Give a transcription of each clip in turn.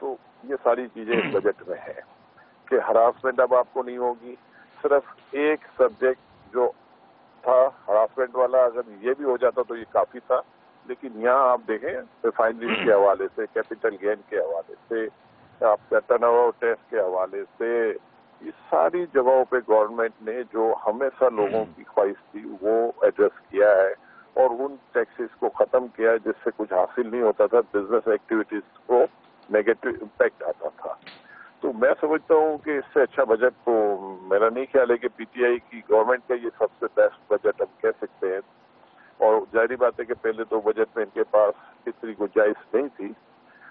تو یہ ساری چیزیں اس بجٹ میں ہیں کہ ہراسمنٹ اب آپ کو نہیں ہوگی. صرف ایک سبجیکٹ جو تھا ہراسمنٹ والا، اگر یہ بھی ہو جاتا تو یہ کافی تھا. لیکن یہاں آپ دیکھیں ریفائنریز کے حوالے سے، کیپٹل گین کے حوالے سے، آپ کا ٹرن اوور ٹیکس کے حوالے سے، یہ ساری جگہوں پہ گورنمنٹ نے جو ہمیشہ لوگوں کی خواہش تھی وہ ایڈریس کیا ہے اور ان ٹیکسز کو ختم کیا ہے جس سے کچھ حاصل نہیں ہوتا تھا، بزنس ایکٹیویٹیز کو نیگیٹو امپیکٹ آتا تھا. تو میں سمجھتا ہوں کہ اس سے اچھا بجٹ تو میرا نہیں خیال ہے کہ پی ٹی آئی کی گورنمنٹ کا یہ سب سے بیسٹ بجٹ ہم کہہ سکتے ہیں. اور ظاہری بات ہے کہ پہلے دو بجٹ میں ان کے پاس اتنی گنجائش نہیں تھی،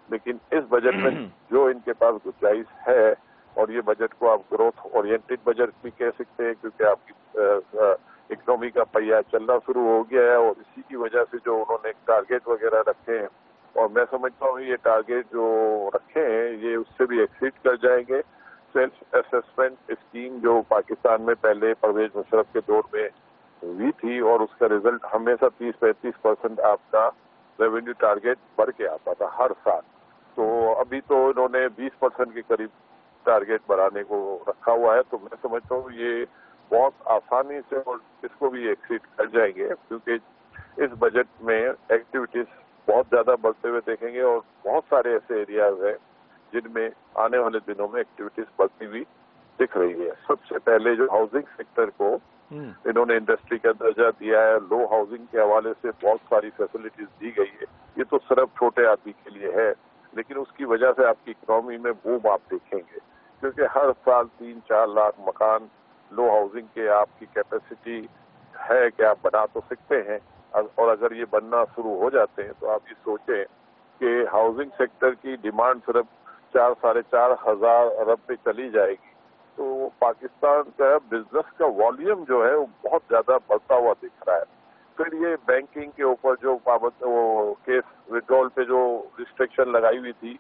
لیکن اس بجٹ میں جو ان کے پاس گنجائش ہے، اور یہ بجٹ کو آپ گروتھ اورینٹڈ بجٹ بھی کہہ سکتے ہیں کیونکہ آپ کی اکنامی کا پہیہ چلنا شروع ہو گیا ہے، اور اسی کی وجہ سے جو انہوں نے ٹارگیٹ وغیرہ رکھے ہیں، اور میں سمجھتا ہوں یہ ٹارگیٹ جو رکھے ہیں یہ اس سے بھی ایکسیڈ کر جائیں گے. سیلف اسسمنٹ اسکیم جو پاکستان میں پہلے پرویز مشرف کے دور میں ہوئی تھی، اور اس کا رزلٹ ہمیشہ 30-35% آپ کا ریونیو ٹارگیٹ بڑھ کے آتا تھا ہر سال. تو ابھی تو انہوں نے 20% کے قریب ٹارگیٹ بڑھانے کو رکھا ہوا ہے. تو میں سمجھتا ہوں یہ بہت آسانی سے اور اس کو بھی ایکسیڈ کر جائیں گے، کیونکہ اس بجٹ میں ایکٹیویٹیز بہت زیادہ بڑھتے ہوئے دیکھیں گے، اور بہت سارے ایسے ایریاز ہیں جن میں آنے والے دنوں میں ایکٹیویٹیز بڑھتی ہوئی دکھ رہی ہے. سب سے پہلے جو ہاؤسنگ سیکٹر کو انہوں نے انڈسٹری کا درجہ دیا ہے، لو ہاؤسنگ کے حوالے سے بہت ساری فیسلٹیز دی گئی ہے. یہ تو صرف چھوٹے آدمی کے لیے ہے، لیکن اس کی وجہ سے آپ کی اکنامی میں بوم آپ دیکھیں گے، کیونکہ ہر سال 3-4 لاکھ مکان لو ہاؤسنگ کے آپ کی کیپیسٹی ہے کہ آپ بنا تو سکتے ہیں. اور اگر یہ بننا شروع ہو جاتے ہیں تو آپ یہ سوچیں کہ ہاؤسنگ سیکٹر کی ڈیمانڈ صرف 4-4.5 ہزار ارب پہ چلی جائے گی. تو پاکستان کا بزنس کا والیوم جو ہے وہ بہت زیادہ بڑھتا ہوا دکھ رہا ہے. پھر یہ بینکنگ کے اوپر جو وہ کیس وڈرول پہ جو ریسٹرکشن لگائی ہوئی تھی،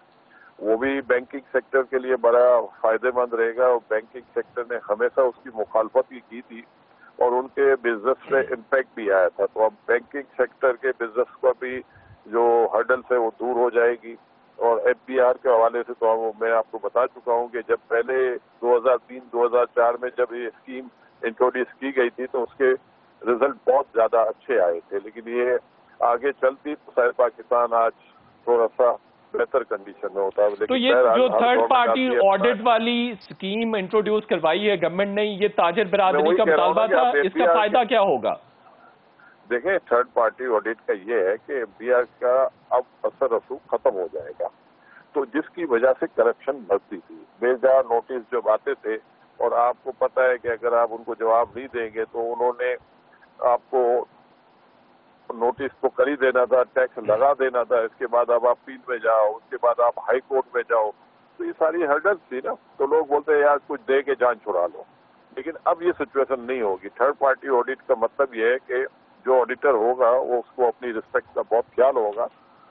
وہ بھی بینکنگ سیکٹر کے لیے بڑا فائدہ مند رہے گا. اور بینکنگ سیکٹر نے ہمیشہ اس کی مخالفت ہی کی تھی اور ان کے بزنس پہ امپیکٹ بھی آیا تھا. تو اب بینکنگ سیکٹر کے بزنس کو بھی جو ہرڈلس ہے وہ دور ہو جائے گی. اور ایف بی آر کے حوالے سے تو میں آپ کو بتا چکا ہوں کہ جب پہلے 2003-2004 میں جب یہ اسکیم انٹروڈیوس کی گئی تھی تو اس کے رزلٹ بہت زیادہ اچھے آئے تھے، لیکن یہ آگے چلتی تو شاید پاکستان آج تھوڑا سا بہتر کنڈیشن میں ہوتا ہے. تو یہ جو تھرڈ پارٹی آڈٹ والی اسکیم انٹروڈیوس کروائی ہے گورنمنٹ نے، یہ تاجر برادری کا مطالبہ تھا، اس کا فائدہ کیا ہوگا؟ دیکھیں تھرڈ پارٹی آڈٹ کا یہ ہے کہ ایف بی آر کا اب اثر رسوخ ختم ہو جائے گا، تو جس کی وجہ سے کرپشن بڑھتی تھی. بے جا نوٹس جب آتے تھے، اور آپ کو پتہ ہے کہ اگر آپ ان کو جواب نہیں دیں گے تو انہوں نے آپ کو نوٹس تو کر ہی دینا تھا، ٹیکس لگا دینا تھا، اس کے بعد اب آپ اپیل میں جاؤ، اس کے بعد آپ ہائی کورٹ میں جاؤ. تو یہ ساری ہرڈلس تھی نا، تو لوگ بولتے ہیں یار کچھ دے کے جان چھڑا لو. لیکن اب یہ سچویشن نہیں ہوگی. تھرڈ پارٹی آڈٹ کا مطلب یہ ہے کہ جو آڈیٹر ہوگا وہ اس کو اپنی رسپیکٹ کا بہت خیال ہوگا،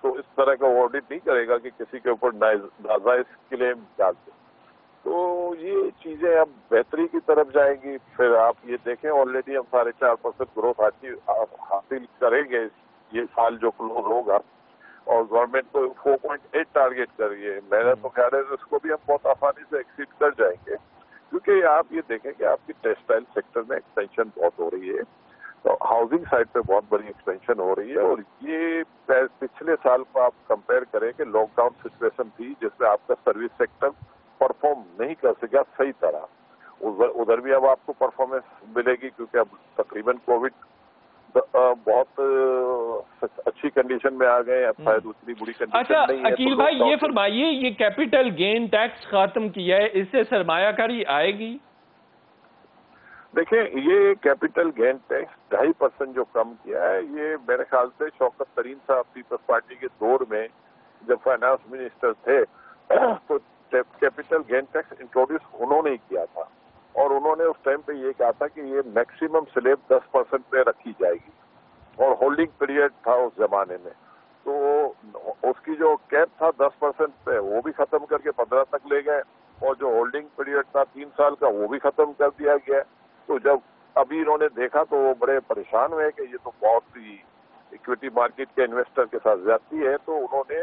تو اس طرح کا وہ آڈٹ نہیں کرے گا کہ کسی کے اوپر ناجائز کلیم ڈال دے. تو یہ چیزیں اب بہتری کی طرف جائیں گی. پھر آپ یہ دیکھیں آلریڈی ہم 4.5% گروتھ حاصل کریں گے یہ سال جو کلوز ہوگا، اور گورنمنٹ کو 4.8 ٹارگیٹ کر رہی ہے. میرا تو خیال ہے اس کو بھی ہم بہت آسانی سے ایکسیڈ کر جائیں گے، کیونکہ آپ یہ دیکھیں کہ آپ کی ٹیکسٹائل سیکٹر میں ایکسپینشن بہت ہو رہی ہے، تو ہاؤسنگ سائڈ پہ بہت بڑی ایکسپینشن ہو رہی ہے. اور یہ پچھلے سال کو آپ کمپیئر کریں کہ لاک ڈاؤن سچویشن تھی جس میں آپ کا سروس سیکٹر پرفارم نہیں کر سکا صحیح طرح، ادھر بھی اب آپ کو پرفارمنس ملے گی، کیونکہ اب تقریباً کووڈ بہت اچھی کنڈیشن میں آ گئے، اب شاید اتنی بری کنڈیشن نہیں ہے. اچھا عقیل بھائی یہ فرمائیے، یہ کیپٹل گین ٹیکس ختم کیا ہے، اس سے سرمایہ کاری آئے گی؟ دیکھیں یہ کیپٹل گین ٹیکس 2.5% جو کم کیا ہے، یہ میرے خیال سے شوکت ترین صاحب پیپلز پارٹی کے دور میں جب فائنانس منسٹر تھے تو کیپٹل گین ٹیکس انٹروڈیوس انہوں نے ہی کیا تھا، اور انہوں نے اس ٹائم پہ یہ کہا تھا کہ یہ میکسیمم سلیب 10% پہ رکھی جائے گی، اور ہولڈنگ پیریڈ تھا اس زمانے میں. تو اس کی جو کیپ تھا 10% پہ وہ بھی ختم کر کے 15 تک لے گئے، اور جو ہولڈنگ پیریڈ تھا 3 سال کا وہ بھی ختم کر دیا گیا. تو جب ابھی انہوں نے دیکھا تو وہ بڑے پریشان ہوئے کہ یہ تو بہت ہی اکویٹی مارکیٹ کے انویسٹر کے ساتھ زیادتی ہے، تو انہوں نے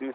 30,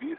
20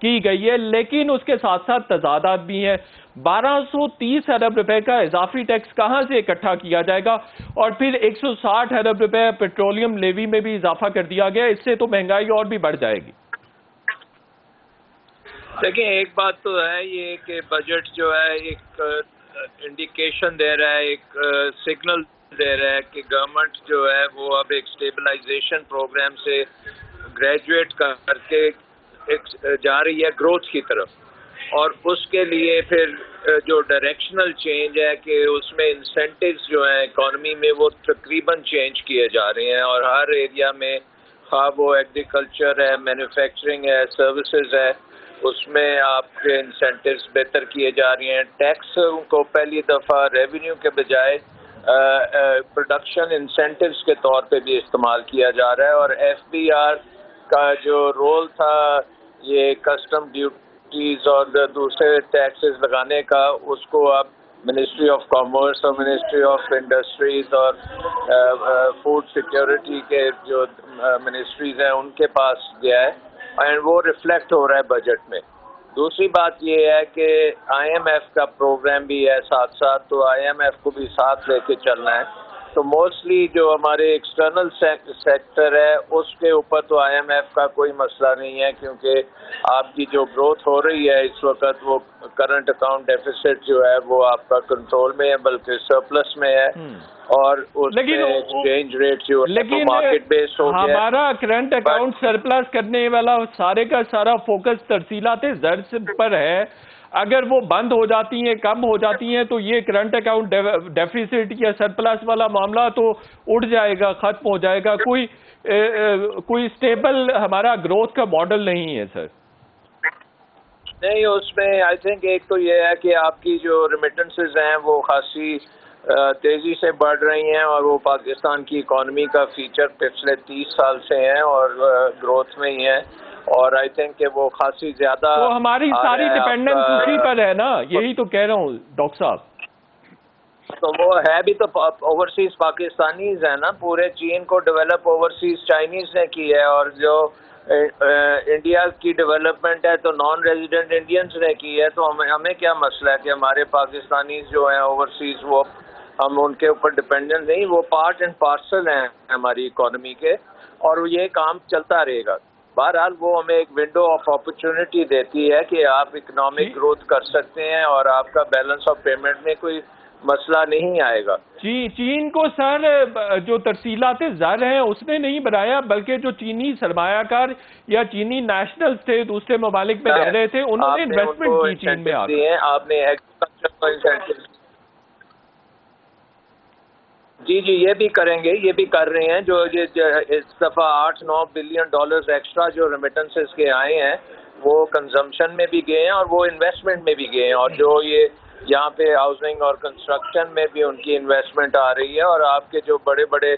کی گئی ہے، لیکن اس کے ساتھ ساتھ تضادات بھی ہیں۔ 1230 ارب روپے کا اضافی ٹیکس کہاں سے اکٹھا کیا جائے گا؟ اور پھر 160 ارب روپے پیٹرولیم لیوی میں بھی اضافہ کر دیا گیا، اس سے تو مہنگائی اور بھی بڑھ جائے گی۔ دیکھیں، ایک بات تو ہے یہ کہ بجٹ جو ہے ایک انڈیکیشن دے رہا ہے، ایک سگنل دے رہا ہے کہ گورنمنٹ جو ہے وہ اب ایک اسٹیبلائزیشن پروگرام سے گریجویٹ کر کے جا رہی ہے گروتھ کی طرف، اور اس کے لیے پھر جو ڈائریکشنل چینج ہے کہ اس میں انسینٹیوز جو ہیں اکانومی میں وہ تقریباً چینج کیے جا رہے ہیں، اور ہر ایریا میں خواہ وہ ایگریکلچر ہے، مینوفیکچرنگ ہے، سروسز ہے، اس میں آپ کے انسینٹیوز بہتر کیے جا رہے ہیں۔ ٹیکس کو پہلی دفعہ ریونیو کے بجائے پروڈکشن انسینٹیوز کے طور پہ بھی استعمال کیا جا رہا ہے، اور ایف بی آر کا جو رول تھا یہ کسٹم ڈیوٹیز اور دوسرے ٹیکسز لگانے کا، اس کو اب منسٹری آف کامرس اور منسٹری آف انڈسٹریز اور فوڈ سیکیورٹی کے جو منسٹریز ہیں ان کے پاس گیا ہے، اینڈ وہ ریفلیکٹ ہو رہا ہے بجٹ میں۔ دوسری بات یہ ہے کہ آئی ایم ایف کا پروگرام بھی ہے ساتھ ساتھ، تو آئی ایم ایف کو بھی ساتھ لے کے چلنا ہے۔ تو موسٹلی جو ہمارے ایکسٹرنل سیکٹر ہے اس کے اوپر تو آئی ایم ایف کا کوئی مسئلہ نہیں ہے، کیونکہ آپ کی جو گروتھ ہو رہی ہے اس وقت وہ کرنٹ اکاؤنٹ ڈیفیسٹ جو ہے وہ آپ کا کنٹرول میں ہے، بلکہ سرپلس میں ہے، اور اس میں ایکسچینج ریٹ جو ہے مارکیٹ بیس ہو گیا ہے۔ ہمارا کرنٹ اکاؤنٹ سرپلس کرنے والا سارے کا سارا فوکس ترسیلات زر پر ہے، اگر وہ بند ہو جاتی ہیں، کم ہو جاتی ہیں، تو یہ کرنٹ اکاؤنٹ ڈیفیسٹ یا سرپلس والا معاملہ تو اڑ جائے گا، ختم ہو جائے گا۔ کوئی سٹیبل ہمارا گروتھ کا ماڈل نہیں ہے سر۔ نہیں، اس میں آئی تھنک ایک تو یہ ہے کہ آپ کی جو ریمیٹنسز ہیں وہ خاصی تیزی سے بڑھ رہی ہیں، اور وہ پاکستان کی اکانومی کا فیچر پچھلے 30 سال سے ہیں اور گروتھ میں ہی ہیں، اور آئی تھنک کہ وہ خاصی زیادہ تو ہماری ساری ڈیپینڈنس اسی پر ہے نا، یہی تو کہہ رہا ہوں ڈاکٹر صاحب۔ تو وہ ہے بھی تو اوورسیز پاکستانیز ہیں نا، پورے چین کو ڈیولپ اوورسیز چائنیز نے کی ہے، اور جو انڈیا کی ڈیولپمنٹ ہے تو نان ریزیڈنٹ انڈینز نے کی ہے۔ تو ہمیں کیا مسئلہ ہے کہ ہمارے پاکستانیز جو ہیں اوورسیز وہ ہم ان کے اوپر ڈیپینڈنٹ نہیں، وہ پارٹ اینڈ پارسل ہیں ہماری اکانومی کے، اور یہ کام چلتا رہے گا۔ بہرحال وہ ہمیں ایک ونڈو آف اپرچونٹی دیتی ہے کہ آپ اکنامک گروتھ کر سکتے ہیں، اور آپ کا بیلنس آف پیمنٹ میں کوئی مسئلہ نہیں آئے گا۔ چین کو سر جو ترسیلات زر ہیں اس نے نہیں بنایا، بلکہ جو چینی سرمایہ کار یا چینی نیشنلز تھے دوسرے ممالک میں رہ رہے تھے، انہوں نے انویسٹمنٹ کی چین میں آگے۔ آپ نے ایگریکلچر کو انسینٹیو، جی یہ بھی کریں گے، یہ بھی کر رہے ہیں۔ جو اس دفعہ $8-9 بلین ایکسٹرا جو ریمیٹنسز کے آئے ہیں وہ کنزمپشن میں بھی گئے ہیں اور وہ انویسٹمنٹ میں بھی گئے ہیں، اور جو یہ یہاں پہ ہاؤسنگ اور کنسٹرکشن میں بھی ان کی انویسٹمنٹ آ رہی ہے، اور آپ کے جو بڑے بڑے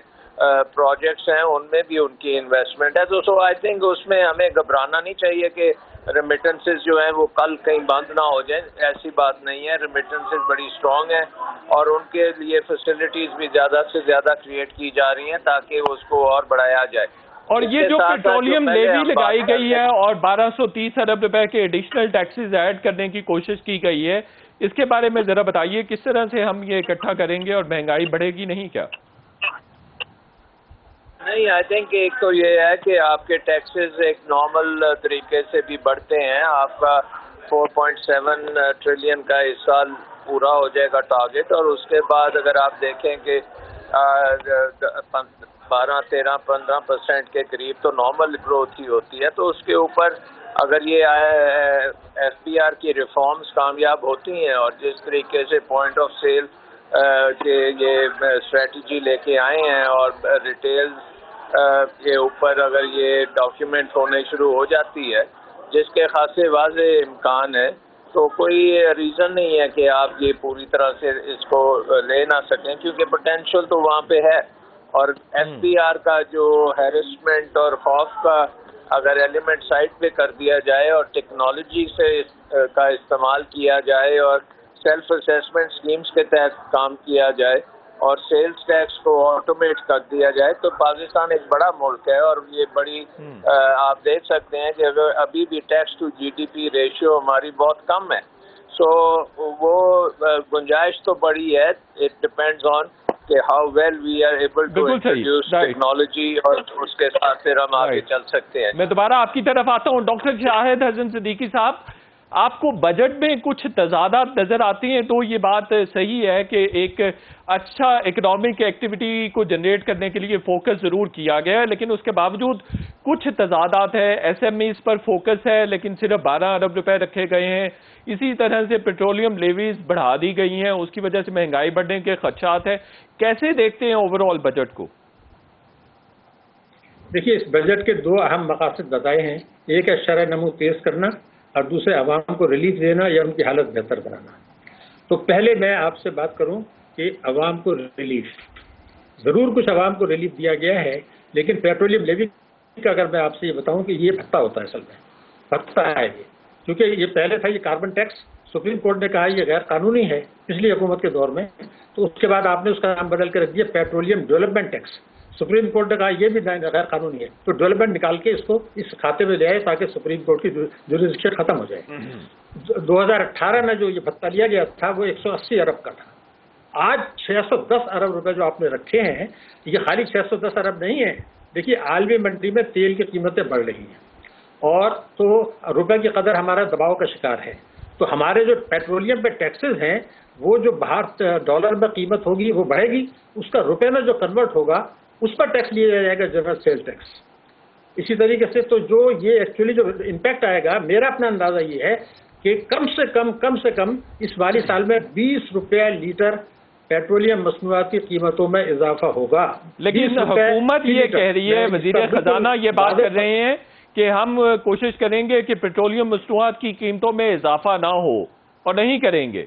پروجیکٹس ہیں ان میں بھی ان کی انویسٹمنٹ ہے۔ تو آئی تھنک اس میں ہمیں گھبرانا نہیں چاہیے کہ ریمیٹنسز جو ہیں وہ کل کہیں بند نہ ہو جائیں، ایسی بات نہیں ہے۔ ریمیٹنسز بڑی اسٹرانگ ہیں، اور ان کے لیے فیسلٹیز بھی زیادہ سے زیادہ کریٹ کی جا رہی ہیں تاکہ اس کو اور بڑھایا جائے۔ اور یہ جو پیٹرولیم لیوی لگائی گئی ہے اور 1230 ارب روپے کے ایڈیشنل ٹیکسز ایڈ کرنے کی کوشش کی گئی ہے، اس کے بارے میں ذرا بتائیے کس طرح سے ہم یہ اکٹھا کریں گے اور مہنگائی بڑھے گی نہیں کیا؟ نہیں، آئی تھنک ایک تو یہ ہے کہ آپ کے ٹیکسز ایک نارمل طریقے سے بھی بڑھتے ہیں۔ آپ کا 4.7 ٹریلین کا اس سال پورا ہو جائے گا ٹارگٹ، اور اس کے بعد اگر آپ دیکھیں کہ 12-13-15% کے قریب تو نارمل گروتھ ہی ہوتی ہے۔ تو اس کے اوپر اگر یہ ایف بی آر کی ریفارمز کامیاب ہوتی ہیں، اور جس طریقے سے پوائنٹ آف سیل کے یہ اسٹریٹجی لے کے آئے ہیں، اور ریٹیل کے اوپر اگر یہ ڈاکیومنٹ ہونے شروع ہو جاتی ہے جس کے خاصے واضح امکان ہے، تو کوئی ریزن نہیں ہے کہ آپ یہ پوری طرح سے اس کو لے نہ سکیں، کیونکہ پوٹینشیل تو وہاں پہ ہے۔ اور ایف بی آر کا جو ہیرسمنٹ اور خوف کا اگر ایلیمنٹ سائڈ پہ کر دیا جائے اور ٹیکنالوجی سے کا استعمال کیا جائے اور سیلف اسیسمنٹ اسکیمز کے تحت کام کیا جائے، اور سیلز ٹیکس کو آٹومیٹ کر دیا جائے تو پاکستان ایک بڑا ملک ہے اور یہ بڑی آپ دیکھ سکتے ہیں کہ اگر ابھی بھی ٹیکس ٹو جی ڈی پی ریشیو ہماری بہت کم ہے. سو وہ گنجائش تو بڑی ہے. اٹ ڈپینڈز آن کہ how well we are able to introduce technology اور اس کے ساتھ پھر ہم آگے چل سکتے ہیں. میں دوبارہ آپ کی طرف آتا ہوں. ڈاکٹر شاہد حسن صدیقی صاحب، آپ کو بجٹ میں کچھ تضادات نظر آتے ہیں تو یہ بات صحیح ہے کہ ایک اچھا اکنامک ایکٹیویٹی کو جنریٹ کرنے کے لیے فوکس ضرور کیا گیا ہے، لیکن اس کے باوجود کچھ تضادات ہے. ایس ایم ایز پر فوکس ہے لیکن صرف 12 ارب روپے رکھے گئے ہیں. اسی طرح سے پیٹرولیم لیویز بڑھا دی گئی ہیں، اس کی وجہ سے مہنگائی بڑھنے کے خدشات ہیں. کیسے دیکھتے ہیں اوور آل بجٹ کو؟ دیکھیے، اس بجٹ کے دو اہم مقاصد بتائے ہیں. ایک ہے شرح نمو تیز کرنا اور دوسرے عوام کو ریلیف دینا یا ان کی حالت بہتر بنانا. تو پہلے میں آپ سے بات کروں کہ عوام کو ریلیف، ضرور کچھ عوام کو ریلیف دیا گیا ہے، لیکن پیٹرولیم لیوی کا اگر میں آپ سے یہ بتاؤں کہ یہ بھتہ ہوتا ہے، اصل میں بھتہ ہے یہ، کیونکہ یہ پہلے تھا یہ کاربن ٹیکس. سپریم کورٹ نے کہا یہ غیر قانونی ہے پچھلی حکومت کے دور میں، تو اس کے بعد آپ نے اس کا نام بدل کے رکھ دیا petroleum development tax. Supreme court نے کہا یہ بھی غیر قانونی ہے، تو ڈیولپمنٹ نکال کے اس کو اس کھاتے میں لے آئے تاکہ سپریم کورٹ کی جوریسڈکشن ختم ہو جائے. 2018 میں جو یہ بھتہ لیا گیا تھا وہ 180 ارب کا تھا. آج 610 ارب روپے جو آپ نے رکھے ہیں، یہ خالی 610 ارب نہیں ہے. دیکھیے، عالمی منڈی میں تیل کی قیمتیں بڑھ رہی ہیں اور تو روپے کی قدر ہمارا دباؤ کا شکار ہے. تو ہمارے جو پیٹرولیم پہ ٹیکسز ہیں وہ جو باہر ڈالر میں قیمت ہوگی وہ بڑھے گی، اس کا روپے میں جو کنورٹ ہوگا اس پر ٹیکس لیا جائے گا، جنرل سیل ٹیکس. اسی طریقے سے تو جو یہ ایکچولی جو امپیکٹ آئے گا، میرا اپنا اندازہ یہ ہے کہ کم سے کم اس والی سال میں 20 روپے لیٹر پیٹرولیم مصنوعات کی قیمتوں میں اضافہ ہوگا. لیکن حکومت یہ کہہ رہی ہے، وزیر خزانہ یہ بات کر رہے ہیں کہ ہم کوشش کریں گے کہ پیٹرولیم مصنوعات کی قیمتوں میں اضافہ نہ ہو، اور نہیں کریں گے.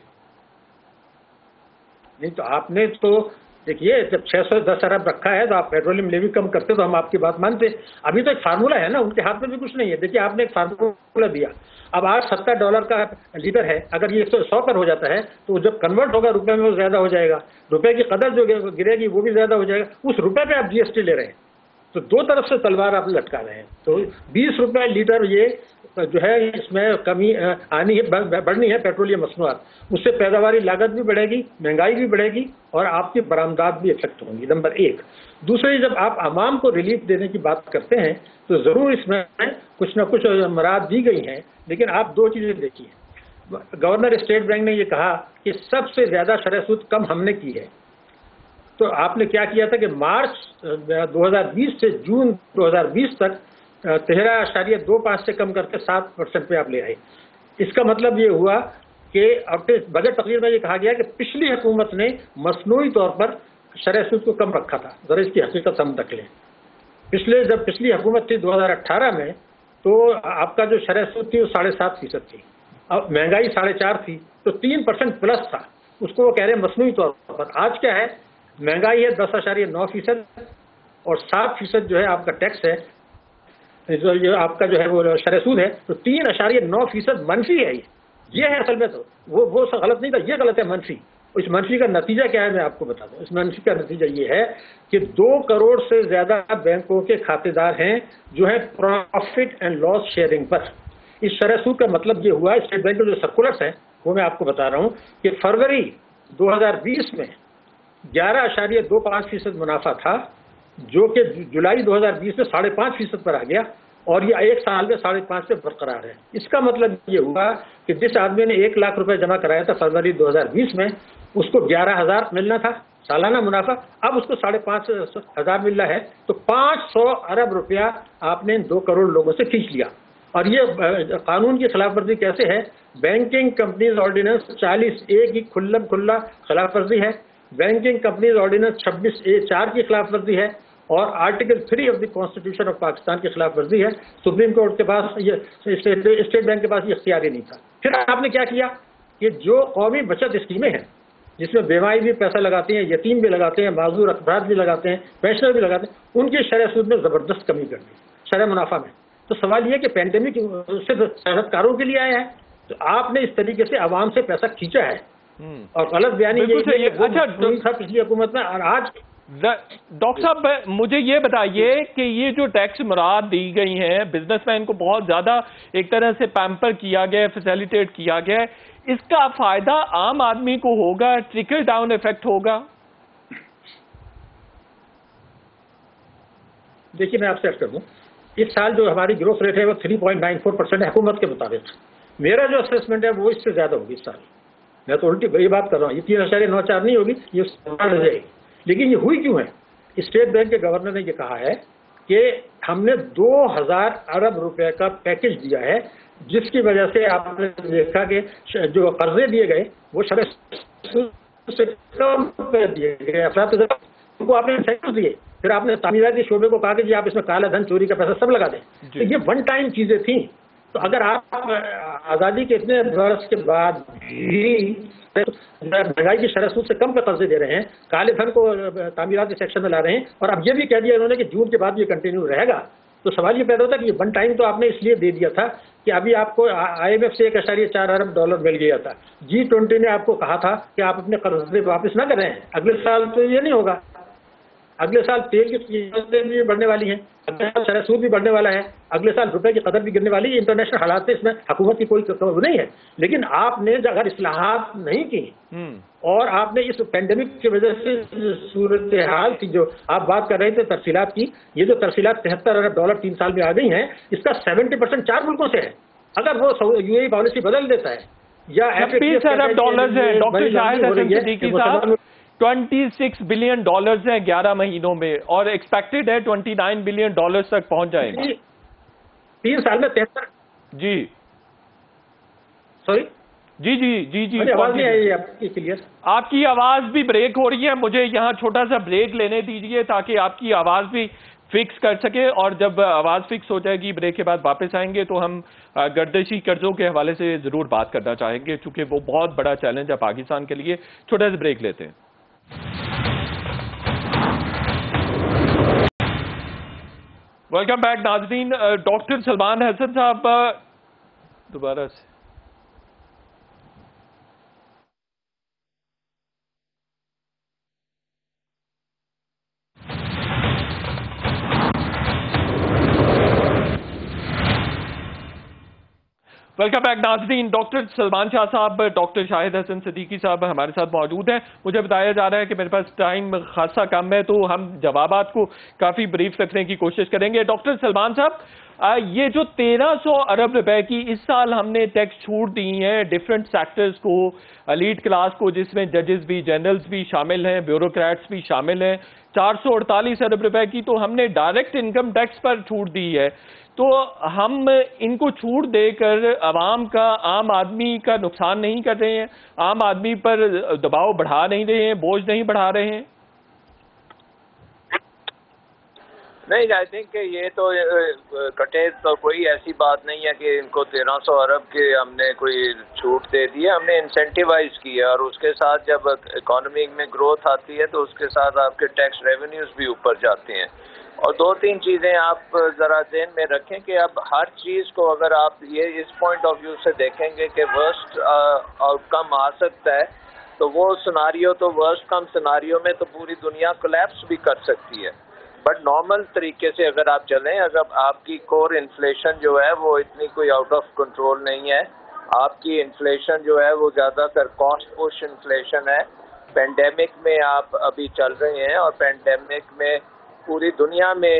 نہیں تو آپ نے تو دیکھیے، جب 610 ارب رکھا ہے تو آپ پیٹرولیم لیوی کم کرتے تو ہم آپ کی بات مانتے. ابھی تو ایک فارمولہ ہے نا، ان کے ہاتھ میں بھی کچھ نہیں ہے. دیکھیے، آپ نے ایک فارمولہ دیا، اب آج $70 کا لیٹر ہے، اگر یہ 100 پر ہو جاتا ہے تو جب کنورٹ ہوگا روپے میں وہ زیادہ ہو جائے گا، روپے کی قدر جو گرے گی وہ بھی زیادہ ہو جائے گا. اس روپے پہ آپ جی ایس ٹی لے رہے ہیں، تو دو طرف سے تلوار آپ لٹکا رہے ہیں. تو 20 روپے لیٹر یہ جو ہے اس میں کمی آنی ہے، بڑھنی ہے پیٹرولیم مصنوعات. اس سے پیداواری لاگت بھی بڑھے گی، مہنگائی بھی بڑھے گی اور آپ کی برآمدات بھی افیکٹ ہوں گی، نمبر ایک. دوسری، جب آپ عوام کو ریلیف دینے کی بات کرتے ہیں تو ضرور اس میں کچھ نہ کچھ مراد دی گئی ہیں، لیکن آپ دو چیزیں دیکھیے. گورنر اسٹیٹ بینک نے یہ کہا کہ سب سے زیادہ شرح سود کم ہم نے کی ہے. تو آپ نے کیا کیا تھا کہ مارچ 2020 سے جون 2020 تک 13.25 سے کم کر کے 7% پہ آپ لے آئے. اس کا مطلب یہ ہوا کہ بجٹ تقریر میں یہ کہا گیا کہ پچھلی حکومت نے مصنوعی طور پر شرح سود کو کم رکھا تھا. ذرا اس کی حقیقت ہم تک لیں. جب پچھلی حکومت تھی 2018 میں، تو آپ کا جو شرح سود تھی وہ 7.5% تھی، اب مہنگائی 4.5 تھی، تو 3% پلس تھا. اس کو وہ کہہ رہے ہیں مصنوعی طور پر. آج کیا ہے؟ مہنگائی ہے 10.9% اور 7% جو ہے آپ کا ٹیکس ہے، جو یہ آپ کا جو ہے وہ شرح سود ہے، تو 3.9% منفی ہے. یہ ہے اصل میں تو وہ غلط نہیں تھا، یہ غلط ہے، منفی. اس منفی کا نتیجہ کیا ہے میں آپ کو بتا دوں. اس منفی کا نتیجہ یہ ہے کہ 2 کروڑ سے زیادہ بینکوں کے کھاتے دار ہیں جو ہے پروفٹ اینڈ لاس شیئرنگ پر. اس شرح سود کا مطلب یہ ہوا، اسٹیٹ بینک کے جو سرکولرس ہیں وہ میں آپ کو بتا رہا ہوں کہ فروری 2020 میں 11.25% منافع تھا، جو کہ جولائی 2020 میں 5.5% پر آ گیا اور یہ ایک سال میں 5.5 سے برقرار ہے. اس کا مطلب یہ ہوا کہ جس آدمی نے 1 لاکھ روپے جمع کرایا تھا فروری 2020 میں، اس کو 11,000 ملنا تھا سالانہ منافع، اب اس کو 5,500 مل رہا ہے. تو 500 ارب روپیہ آپ نے 2 کروڑ لوگوں سے کھینچ لیا. اور یہ قانون کی خلاف ورزی کیسے ہے؟ بینکنگ کمپنیز آرڈیننس 40(a) کی کھلا خلاف ورزی ہے، بینکنگ کمپنیز آرڈیننس 26(a)(4) کی خلاف ورزی ہے، اور article 3 of the constitution of Pakistan کی خلاف ورزی ہے. سپریم کورٹ کے پاس یہ اسٹیٹ بینک کے پاس یہ اختیار ہی نہیں تھا. پھر آپ نے کیا کیا کہ جو قومی بچت اسکیمیں ہیں جس میں بیوائی بھی پیسہ لگاتے ہیں، یتیم بھی لگاتے ہیں، معذور افراد بھی لگاتے ہیں، پینشنر بھی لگاتے ہیں، ان کی شرح سود میں زبردست کمی کر دی، شرح منافع میں. تو سوال یہ کہ پینڈیمک صرف صنعت کاروں کے لیے آیا ہے، تو آپ نے اس طریقے سے عوام سے پیسہ کھینچا ہے. اور غلط بیانی اچھا تھا پچھلی حکومت میں. اور آج ڈاکٹر صاحب مجھے یہ بتائیے کہ یہ جو ٹیکس مراد دی گئی ہیں بزنس مین کو بہت زیادہ ایک طرح سے پیمپر کیا گیا ہے, فیسیلیٹیٹ کیا گیا ہے, اس کا فائدہ عام آدمی کو ہوگا, ٹرکل ڈاؤن ایفیکٹ ہوگا؟ دیکھیے میں آپ سے عرض کر دوں, اس سال جو ہماری گروتھ ریٹ ہے وہ 3.94% حکومت کے مطابق. میرا جو اسیسمنٹ ہے وہ اس سے زیادہ ہوگی اس سال. میں تو الٹی یہ بات کر رہا ہوں, یہ 3.94 نہیں ہوگی, یہ رہ جائے گی. لیکن یہ ہوئی کیوں ہے؟ اسٹیٹ بینک کے گورنر نے یہ کہا ہے کہ ہم نے 2000 ارب روپے کا پیکج دیا ہے, جس کی وجہ سے آپ نے دیکھا کہ جو قرضے دیے گئے وہ شرح سے کم دیے گئے, افراد کو آپ نے انسینٹیوز دیے. پھر آپ نے تعمیراتی شعبے کو کہا کہ جی آپ اس میں کالا دھن, چوری کا پیسہ سب لگا دیں. تو یہ ون ٹائم چیزیں تھیں. تو اگر آپ آزادی کے اتنے برس کے بعد بھی مہنگائی کی شرح سود سے کم پہ قرضے دے رہے ہیں, کالے دھن کو تعمیراتی سیکشن میں لا رہے ہیں, اور اب یہ بھی کہہ دیا انہوں نے کہ جون کے بعد یہ کنٹینیو رہے گا, تو سوال یہ پیدا ہوتا ہے کہ یہ ون ٹائم تو آپ نے اس لیے دے دیا تھا کہ ابھی آپ کو IMF سے 1.4 ارب ڈالر مل گیا تھا. G20 نے آپ کو کہا تھا کہ آپ اپنے قرضے واپس نہ کریں. اگلے سال تو یہ نہیں ہوگا. اگلے سال تیل کی قیمتیں بھی بڑھنے والی ہیں, اگلے سال شرح سود بھی بڑھنے والا ہے, اگلے سال روپے کی قدر بھی گرنے والی ہے. انٹرنیشنل حالات سے اس میں حکومت کی کوئی نہیں ہے. لیکن آپ نے اگر اصلاحات نہیں کی اور آپ نے اس پینڈیمک کی وجہ سے صورتحال کی جو آپ بات کر رہے تھے ترسیلات کی, یہ جو ترسیلات 73 ارب ڈالر 3 سال میں آ گئی ہیں, اس کا 70% 4 ملکوں سے ہے. اگر وہ UAE پالیسی بدل دیتا ہے یا 20 ارب ڈالرز ہیں ڈاکٹر شاہد حسن صدیقی صاحب, 26 بلین ڈالرز ہیں 11 مہینوں میں, اور ایکسپیکٹڈ ہے 29 بلین ڈالرز تک پہنچ جائیں گے 3 سال میں. 73 جی سوری جی جی جی جی آواز نہیں آئی آپ کی کلیئر. آپ کی آواز بھی بریک ہو رہی ہے, مجھے یہاں چھوٹا سا بریک لینے دیجیے تاکہ آپ کی آواز بھی فکس کر سکے, اور جب آواز فکس ہو جائے گی بریک کے بعد واپس آئیں گے تو ہم گردشی قرضوں کے حوالے سے ضرور بات کرنا چاہیں گے, چونکہ وہ بہت بڑا چیلنج ہے پاکستان کے لیے. چھوٹا سا بریک لیتے ہیں. ویلکم بیک ناظرین. ڈاکٹر سلمان حسن صاحب دوبارہ سے ویلکم بیک ناظرین. ڈاکٹر سلمان شاہ صاحب, ڈاکٹر شاہد حسن صدیقی صاحب ہمارے ساتھ موجود ہیں. مجھے بتایا جا رہا ہے کہ میرے پاس ٹائم خاصا کم ہے, تو ہم جوابات کو کافی بریف رکھنے کی کوشش کریں گے. ڈاکٹر سلمان صاحب, یہ جو 1300 ارب روپے کی اس سال ہم نے ٹیکس چھوٹ دی ہیں ڈیفرنٹ سیکٹرز کو, ایلیٹ کلاس کو, جس میں ججز بھی, جنرلز بھی شامل ہیں, بیوروکریٹس بھی شامل ہیں, 448 ارب روپے کی تو ہم نے ڈائریکٹ انکم ٹیکس پر چھوٹ دی ہے. تو ہم ان کو چھوٹ دے کر عوام کا, عام آدمی کا نقصان نہیں کر رہے ہیں, عام آدمی پر دباؤ بڑھا نہیں رہے ہیں, بوجھ نہیں بڑھا رہے ہیں؟ نہیں, آئی تھنک کہ یہ تو کٹے تو کوئی ایسی بات نہیں ہے کہ ان کو 1300 ارب کے ہم نے کوئی چھوٹ دے دی ہے. ہم نے انسینٹیوائز کیا, اور اس کے ساتھ جب اکانومی میں گروتھ آتی ہے تو اس کے ساتھ آپ کے ٹیکس ریونیوز بھی اوپر جاتے ہیں. اور 2-3 چیزیں آپ ذرا ذہن میں رکھیں کہ اب ہر چیز کو اگر آپ یہ اس پوائنٹ آف ویو سے دیکھیں گے کہ ورسٹ آؤٹ کم آ سکتا ہے, تو وہ سناریو تو ورسٹ کم سناریو میں تو پوری دنیا کولیپس بھی کر سکتی ہے. بٹ نارمل طریقے سے اگر آپ چلیں, اگر آپ کی کور انفلیشن جو ہے وہ اتنی کوئی آؤٹ آف کنٹرول نہیں ہے, آپ کی انفلیشن جو ہے وہ زیادہ تر کاسٹ پش انفلیشن ہے. پینڈیمک میں آپ ابھی چل رہے ہیں, اور پینڈیمک میں پوری دنیا میں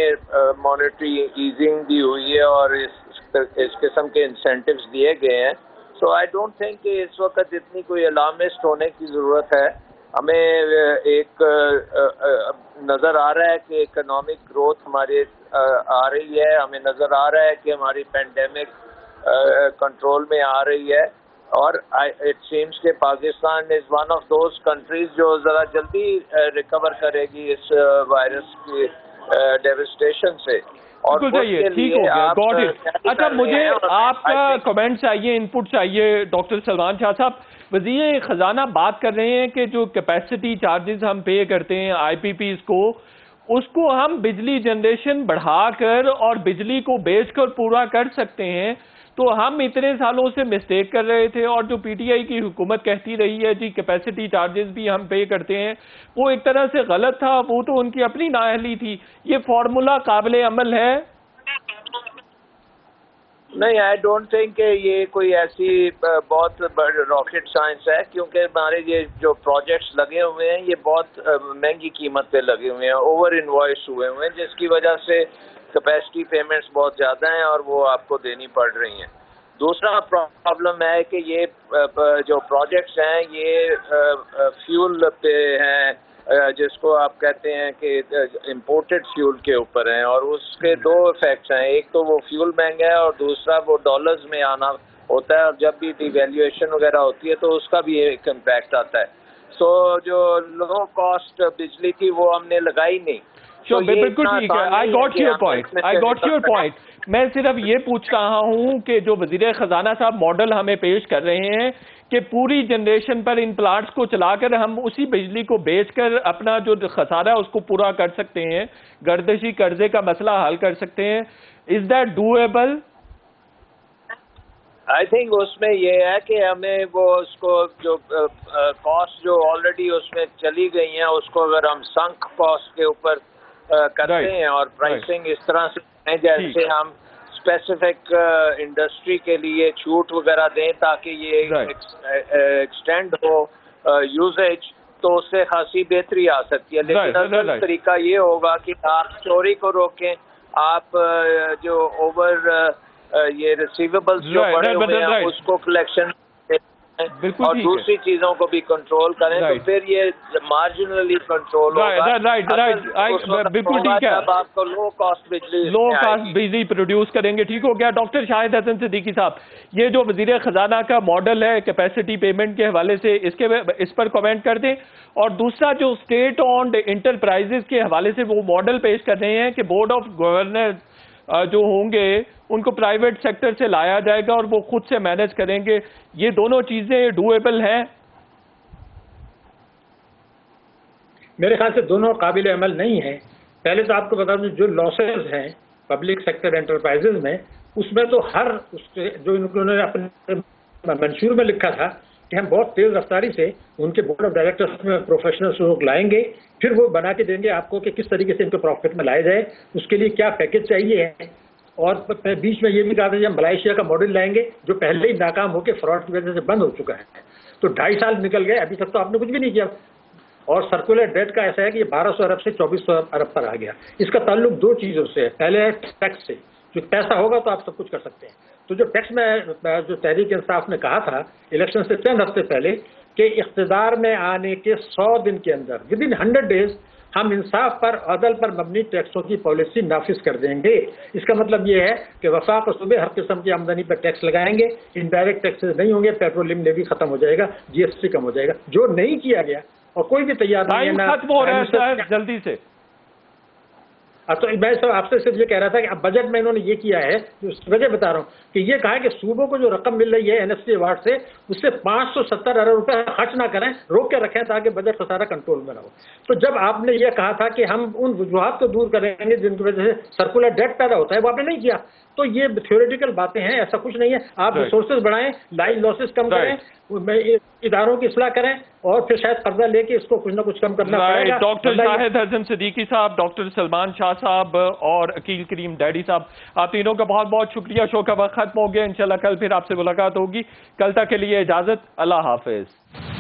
مانیٹری ایزنگ بھی ہوئی ہے اور اس قسم کے انسینٹیوز دیے گئے ہیں. سو آئی ڈونٹ تھنک کہ اس وقت اتنی کوئی الارمسٹ ہونے کی ضرورت ہے. ہمیں ایک نظر آ رہا ہے کہ اکنامک گروتھ ہمارے آ رہی ہے, ہمیں نظر آ رہا ہے کہ ہماری پینڈیمک کنٹرول میں آ رہی ہے, اور اٹ سیمس کہ Pakistan is one of those countries جو ذرا جلدی ریکور کرے گی اس وائرس کی ڈیوسٹیشن سے. ٹھیک ہو گیا, گاٹ اٹ. اچھا, مجھے آپ کا کمنٹ چاہیے, ان پٹ چاہیے. ڈاکٹر سلمان شاہ صاحب, وزیر خزانہ بات کر رہے ہیں کہ جو کیپیسٹی چارجز ہم پے کرتے ہیں آئی پی پیز کو, اس کو ہم بجلی جنریشن بڑھا کر اور بجلی کو بیچ کر پورا کر سکتے ہیں. تو ہم اتنے سالوں سے مسٹیک کر رہے تھے, اور جو پی ٹی آئی کی حکومت کہتی رہی ہے جی کیپیسٹی چارجز بھی ہم پے کرتے ہیں, وہ ایک طرح سے غلط تھا. وہ تو ان کی اپنی نااہلی تھی. یہ فارمولا قابل عمل ہے؟ نہیں, آئی ڈونٹ تھنک کہ یہ کوئی ایسی بہت راکٹ سائنس ہے, کیونکہ ہمارے یہ جو پروجیکٹس لگے ہوئے ہیں یہ بہت مہنگی قیمت پہ لگے ہوئے ہیں, اوور انوائس ہوئے ہیں, جس کی وجہ سے کیپیسٹی پیمنٹس بہت زیادہ ہیں اور وہ آپ کو دینی پڑ رہی ہیں. دوسرا پرابلم ہے کہ یہ جو پروجیکٹس ہیں یہ فیول پہ ہیں, جس کو آپ کہتے ہیں کہ امپورٹڈ فیول کے اوپر ہیں, اور اس کے دو افیکٹس ہیں. ایک تو وہ فیول مہنگا ہے, اور دوسرا وہ ڈالرز میں آنا ہوتا ہے, اور جب بھی ڈی ویلیویشن وغیرہ ہوتی ہے تو اس کا بھی ایک امپیکٹ آتا ہے. سو جو لو کاسٹ بجلی تھی وہ ہم نے لگائی نہیں. بالکل ٹھیک ہے, آئی گاٹ یور پوائنٹ. میں صرف یہ پوچھ رہا ہوں کہ جو وزیر خزانہ صاحب ماڈل ہمیں پیش کر رہے ہیں کہ پوری جنریشن پر ان پلانٹس کو چلا کر ہم اسی بجلی کو بیچ کر اپنا جو خسارہ ہے اس کو پورا کر سکتے ہیں, گردشی قرضے کا مسئلہ حل کر سکتے ہیں. Is that doable? I think اس میں یہ ہے کہ ہمیں وہ اس کو جو کاسٹ جو آلریڈی اس میں چلی گئی ہیں اس کو اگر ہم سنک کاسٹ کے اوپر کرتے ہیں اور پرائسنگ اس طرح سے ہیں جیسے ہم اسپیسیفک انڈسٹری کے لیے چھوٹ وغیرہ دیں تاکہ یہ ایکسٹینڈ ہو یوزیج, تو اس سے خاصی بہتری آ سکتی ہے. لیکن اصل طریقہ یہ ہوگا کہ آپ چوری کو روکیں, آپ جو اوور یہ ریسیویبلس جو بڑے ہوئے ہیں اس کو کلیکشن اور دوسری چیزوں کو بھی کنٹرول کریں, تو پھر یہ مارجنلی کنٹرول ہوگا. بالکل ٹھیک ہے, آپ کو لو کاسٹ بجلی پروڈیوس کریں گے. ٹھیک ہو گیا. ڈاکٹر شاہد حسن صدیقی صاحب, یہ جو وزیر خزانہ کا ماڈل ہے کیپیسٹی پیمنٹ کے حوالے سے, اس پر کمنٹ کر دیں. اور دوسرا جو اسٹیٹ اونڈ انٹرپرائزز کے حوالے سے وہ ماڈل پیش کر رہے ہیں کہ بورڈ آف گورنر جو ہوں گے ان کو پرائیویٹ سیکٹر سے لایا جائے گا اور وہ خود سے مینج کریں گے. یہ دونوں چیزیں ڈویبل ہیں؟ میرے خیال سے دونوں قابل عمل نہیں ہیں. پہلے تو آپ کو بتا دوں جو لاسز ہیں پبلک سیکٹر انٹرپرائزز میں, اس میں تو ہر جو انہوں نے اپنے منشور میں لکھا تھا کہ ہم بہت تیز رفتاری سے ان کے بورڈ آف ڈائریکٹرز میں پروفیشنلز لوگ لائیں گے, پھر وہ بنا کے دیں گے آپ کو کہ کس طریقے سے ان کو پروفٹ میں لایا جائے, اس کے لیے کیا پیکج چاہیے ہے. اور بیچ میں یہ بھی کہا تھا کہ ہم ملائیشیا کا ماڈل لائیں گے جو پہلے ہی ناکام ہو کے فراڈ کی وجہ سے بند ہو چکا ہے. تو 2.5 سال نکل گئے, ابھی تک تو آپ نے کچھ بھی نہیں کیا. اور سرکولر ڈیٹ کا ایسا ہے کہ یہ 1200 ارب سے 2400 ارب پر آ گیا. اس کا تعلق دو چیزوں سے ہے. پہلے ہے ٹیکس سے, جو پیسہ ہوگا تو آپ سب کچھ کر سکتے ہیں. تو جو ٹیکس میں جو تحریک انصاف نے کہا تھا الیکشن سے چند ہفتے پہلے کہ اقتدار میں آنے کے 100 دن کے اندر ودن 100 days ہم انصاف پر عدل پر مبنی ٹیکسوں کی پالیسی نافذ کر دیں گے. اس کا مطلب یہ ہے کہ وفاق اور صوبے ہر قسم کی آمدنی پر ٹیکس لگائیں گے, انڈائریکٹ ٹیکسز نہیں ہوں گے, پیٹرولیم لیوی ختم ہو جائے گا, جی ایس ٹی کم ہو جائے گا. جو نہیں کیا گیا اور کوئی بھی تیار نہیں ہے ختم ہو رہا ہے جلدی سے. تو میں آپ سے صرف یہ کہہ رہا تھا کہ اب بجٹ میں انہوں نے یہ کیا ہے, اس کی وجہ بتا رہا ہوں کہ یہ کہا کہ صوبوں کو جو رقم مل رہی ہے این ایس ٹی ایوارڈ سے, اس سے 570 ارب روپے خرچ نہ کریں, روک کے رکھیں تاکہ بجٹ خسارہ کنٹرول میں رہو. تو جب آپ نے یہ کہا تھا کہ ہم ان وجوہات کو دور کریں گے جن کی وجہ سے سرکولر ڈیٹ پیدا ہوتا ہے, وہ آپ نے نہیں کیا. تو یہ تھیوریٹیکل باتیں ہیں, ایسا کچھ نہیں ہے. آپ ریسورسز بڑھائیں, لائن لاسز کم کریں, اداروں کی اصلاح کریں, اور پھر شاید قرضہ لے کے اس کو کچھ نہ کچھ کم کرنا پڑے گا. ڈاکٹر شاہد حسن صدیقی صاحب, ڈاکٹر سلمان شاہ صاحب اور عقیل کریم ڈیڈی صاحب, آپ تینوں کا بہت بہت شکریہ. شو کا وقت ختم ہو گیا, انشاءاللہ کل پھر آپ سے ملاقات ہوگی. کل تک کے لیے اجازت, اللہ حافظ.